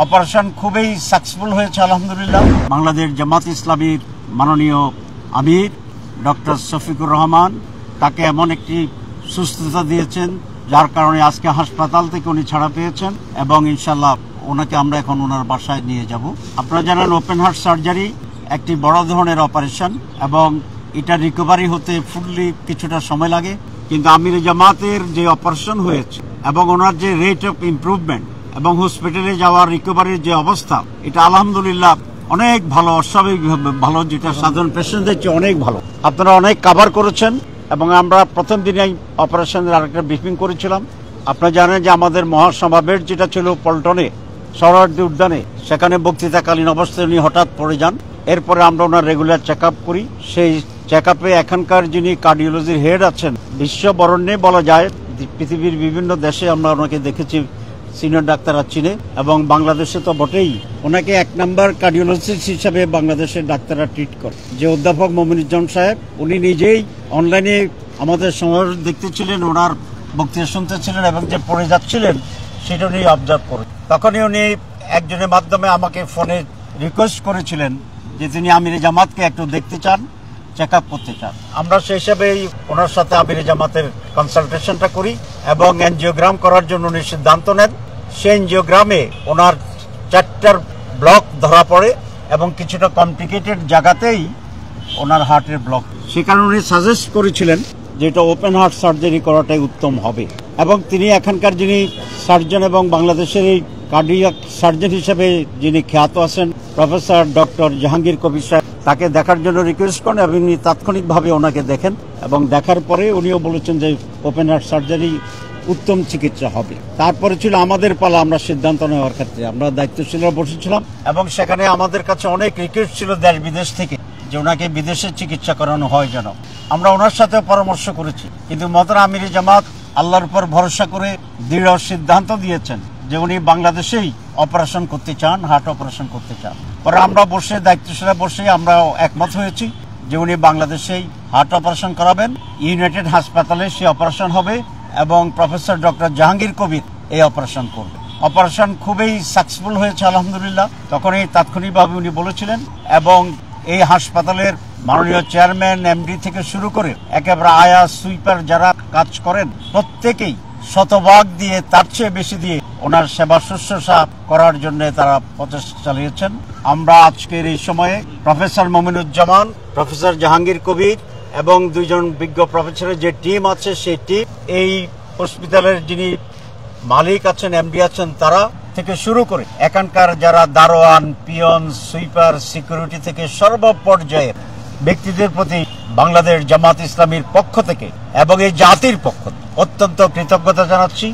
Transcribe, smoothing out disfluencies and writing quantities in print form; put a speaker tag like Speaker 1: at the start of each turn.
Speaker 1: Operation খুবই successful হয়েছে আলহামদুলিল্লাহ। বাংলাদেশ জামাত ইসলামীর মাননীয় আমির ডক্টর শফিকুর রহমান তাকে এমন একটি সুস্থতা দিয়েছেন যার কারণে আজকে হাসপাতাল থেকে উনি ছাড়া পেয়েছেন এবং ইনশাল্লাহ ওনাকে আমরা এখন ওনার বাসায় নিয়ে যাব। আপনারা জানেন ওপেন হার্ট সার্জারি একটি বড় ধরনের অপারেশন এবং এটা রিকভারি হতে ফুললি কিছুটা সময় লাগে, কিন্তু আমির জামাতের যে অপারেশন হয়েছে এবং ওনার যে রেট অফ ইমপ্রুভমেন্ট এবং হসপিটালে যাওয়ার রিকভারির যে অবস্থা, এটা আলহামদুলিল্লাহ অনেক ভালো, অস্বাভাবিকভাবে ভালো, যেটা সাধারণ পেশেন্টদের চেয়ে অনেক ভালো। আপনারা অনেক কাভার করেছেন এবং আমরা প্রথম দিনেই অপারেশনের আরেকটা ব্রিফিং করেছিলাম। আপনারা জানেন যে আমাদের মহাসমাবেশ যেটা ছিল পল্টনে সরোয়ার্দী উদ্যানে, সেখানে বক্তৃতাকালীন অবস্থায় উনি হঠাৎ পড়ে যান। এরপরে আমরা ওনার রেগুলার চেক আপ করি। সেই চেক আপে এখানকার যিনি কার্ডিওলজির হেড আছেন, বিশ্ববরণ্যে বলা যায়, পৃথিবীর বিভিন্ন দেশে আমরা ওনাকে দেখেছি, সিনিয়র ডাক্তাররা চিনে এবং বাংলাদেশে তো বটেই। ওনাকে 1 নম্বর কার্ডিওলজিস্ট হিসাবে বাংলাদেশের ডাক্তাররা ট্রিট করে। যে অধ্যাপক মমিনুজ্জামান সাহেব, উনি নিজেই অনলাইনে আমাদের সমাবেশ দেখতেছিলেন, ওনার বক্তৃতা শুনতেছিলেন এবং যে পড়ে যাচ্ছিলেন সেটা উনি অবজার্ভ করে। তখনই উনি একজনের মাধ্যমে আমাকে ফোনে রিকোয়েস্ট করেছিলেন যে তিনি আমির জামাতকে একটু দেখতে চান, চেক আপ করতে চান। আমরা সেই হিসাবেই ওনার সাথে আমির জামাতের কনসালটেশনটা করি এবং এনজিওগ্রাম করার জন্য উনি সিদ্ধান্ত নেন। সেই এনজিওগ্রামে ওনার 4টার ব্লক ধরা পড়ে এবং কিছুটা কমপ্লিকেটেড জায়গাতেই ওনার হার্টের ব্লক। সে কারণে উনি সাজেস্ট করেছিলেন যে এটা ওপেন হার্ট সার্জারি করাটাই উত্তম হবে এবং তিনি এখানকার যিনি সার্জন এবং বাংলাদেশের এই কার্ডিয়াক সার্জন হিসেবে যিনি খ্যাত আছেন প্রফেসর ডক্টর জাহাঙ্গীর কবির সাহেব, তাকে দেখার জন্য রিকোয়েস্ট করেন এবং উনি তাৎক্ষণিকভাবে ওনাকে দেখেন এবং দেখার পরে উনিও বলেছেন যে ওপেন হার্ট সার্জারি উত্তম চিকিৎসা হবে। তারপরে ছিল আমাদের পালা, আমরা সিদ্ধান্ত নেওয়ার ক্ষেত্রে আমরা দায়িত্বশীলরা বসেছিলাম এবং সেখানে আমাদের কাছে অনেক রিকোয়েস্ট ছিল দেশ বিদেশ থেকে যে ওনাকে বিদেশে চিকিৎসা করানো হয় যেন। আমরা ওনার সাথে পরামর্শ করেছি, কিন্তু মহতারাম আমির জামাত আল্লাহর উপর ভরসা করে দৃঢ় সিদ্ধান্ত দিয়েছেন যে উনি বাংলাদেশেই অপারেশন করতে চান, হার্ট অপারেশন করতে চান। পরে আমরা বসে দায়িত্বশীলরা বসে আমরা একমত হয়েছি যে উনি বাংলাদেশেই হার্ট অপারেশন করাবেন, ইউনাইটেড হাসপাতালে সে অপারেশন হবে এবং প্রফেসর ডক্টর জাহাঙ্গীর কবির এই অপারেশন করবে। অপারেশন খুবই সাকসেসফুল হয়েছে আলহামদুলিল্লাহ। তখন এই তাৎক্ষণিকভাবে উনি বলেছিলেন এবং এই হাসপাতালের মাননীয় চেয়ারম্যান, এমডি থেকে শুরু করে একেবারে আয়া সুইপার যারা কাজ করেন প্রত্যেকেই শতভাগ দিয়ে, তার চেয়ে বেশি দিয়ে ওনার সেবা শুশ্রূষা করার জন্য তারা প্রচেষ্টা চালিয়েছেন। আমরা আজকের এই সময়ে প্রফেসর মমিনুজ্জামান, প্রফেসর জাহাঙ্গীর কবির এবং 2 জন বিজ্ঞ প্রফেসরের যে টিম আছে, সেই টিম এই হসপিটালের যিনি মালিক আছেন, এমডি আছেন, তারা থেকে শুরু করে এখানকার যারা দারোয়ান, পিয়ন, সুইপার, সিকিউরিটি থেকে সর্বপর্যায়ের ব্যক্তিদের প্রতি বাংলাদেশ জামাত ইসলামীর পক্ষ থেকে এবং এই জাতির পক্ষ থেকে অত্যন্ত কৃতজ্ঞতা জানাচ্ছি।